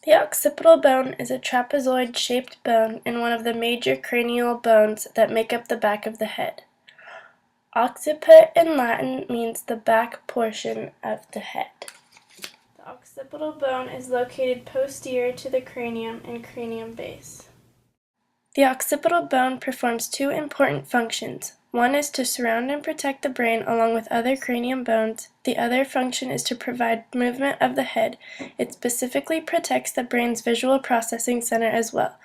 The occipital bone is a trapezoid-shaped bone and one of the major cranial bones that make up the back of the head. Occiput in Latin means the back portion of the head. The occipital bone is located posterior to the cranium and cranium base. The occipital bone performs two important functions. One is to surround and protect the brain along with other cranium bones. The other function is to provide movement of the head. It specifically protects the brain's visual processing center as well.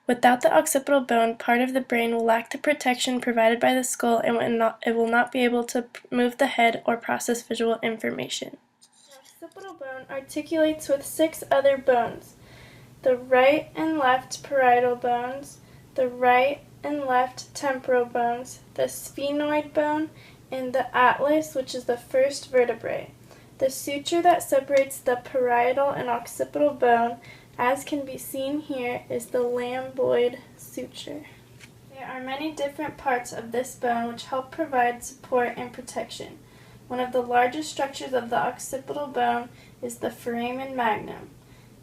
Without the occipital bone, part of the brain will lack the protection provided by the skull and it will not be able to move the head or process visual information. The occipital bone articulates with 6 other bones: the right and left parietal bones, the right and left temporal bones, the sphenoid bone, and the atlas, which is the first vertebrae. The suture that separates the parietal and occipital bone, as can be seen here, is the rhomboid suture. There are many different parts of this bone which help provide support and protection. One of the largest structures of the occipital bone is the foramen magnum.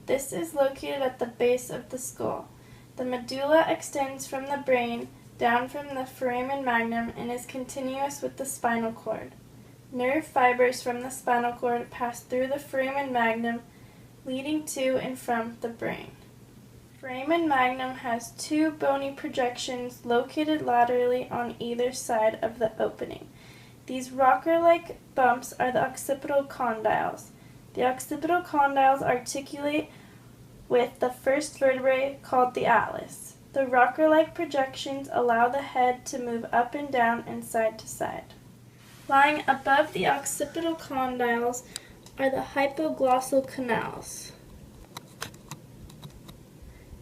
This is located at the base of the skull. The medulla extends from the brain down from the foramen magnum and is continuous with the spinal cord. Nerve fibers from the spinal cord pass through the foramen magnum, leading to and from the brain. Foramen magnum has 2 bony projections located laterally on either side of the opening. These rocker-like bumps are the occipital condyles. The occipital condyles articulate with the first vertebrae called the atlas. The rocker-like projections allow the head to move up and down and side to side. Lying above the occipital condyles are the hypoglossal canals.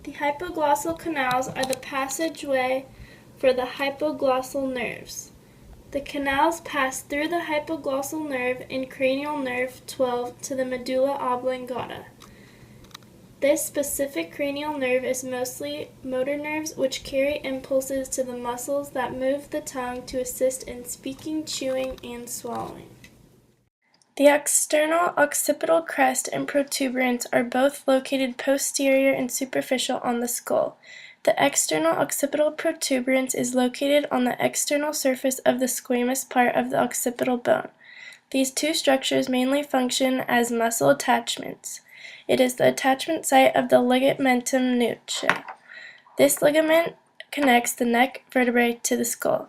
The hypoglossal canals are the passageway for the hypoglossal nerves. The canals pass through the hypoglossal nerve and cranial nerve 12 to the medulla oblongata. This specific cranial nerve is mostly motor nerves which carry impulses to the muscles that move the tongue to assist in speaking, chewing, and swallowing. The external occipital crest and protuberance are both located posterior and superficial on the skull. The external occipital protuberance is located on the external surface of the squamous part of the occipital bone. These two structures mainly function as muscle attachments. It is the attachment site of the ligamentum nuchae. This ligament connects the neck vertebrae to the skull.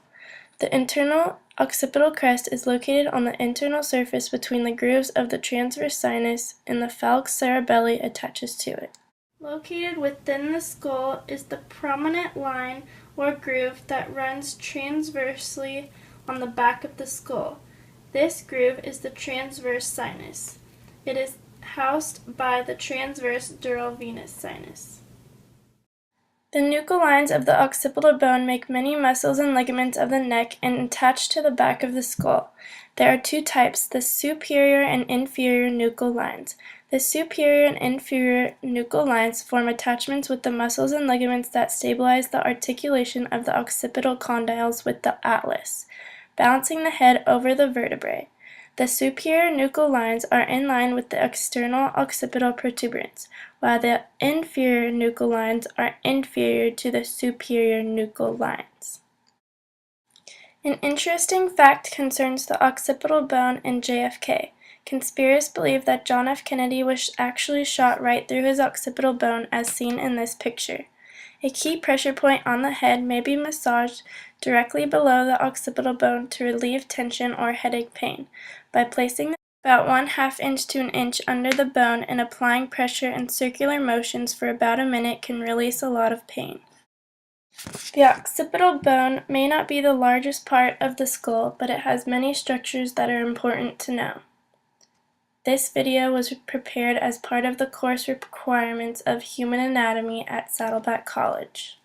The internal occipital crest is located on the internal surface between the grooves of the transverse sinus, and the falx cerebelli attaches to it. Located within the skull is the prominent line or groove that runs transversely on the back of the skull. This groove is the transverse sinus. It is housed by the transverse dural venous sinus. The nuchal lines of the occipital bone make many muscles and ligaments of the neck and attach to the back of the skull. There are 2 types, the superior and inferior nuchal lines. The superior and inferior nuchal lines form attachments with the muscles and ligaments that stabilize the articulation of the occipital condyles with the atlas, balancing the head over the vertebrae. The superior nuchal lines are in line with the external occipital protuberance, while the inferior nuchal lines are inferior to the superior nuchal lines. An interesting fact concerns the occipital bone and JFK. Conspiracists believe that John F. Kennedy was actually shot right through his occipital bone as seen in this picture. A key pressure point on the head may be massaged directly below the occipital bone to relieve tension or headache pain. By placing about 1/2 inch to an inch under the bone and applying pressure and circular motions for about a minute can release a lot of pain. The occipital bone may not be the largest part of the skull, but it has many structures that are important to know. This video was prepared as part of the course requirements of Human Anatomy at Saddleback College.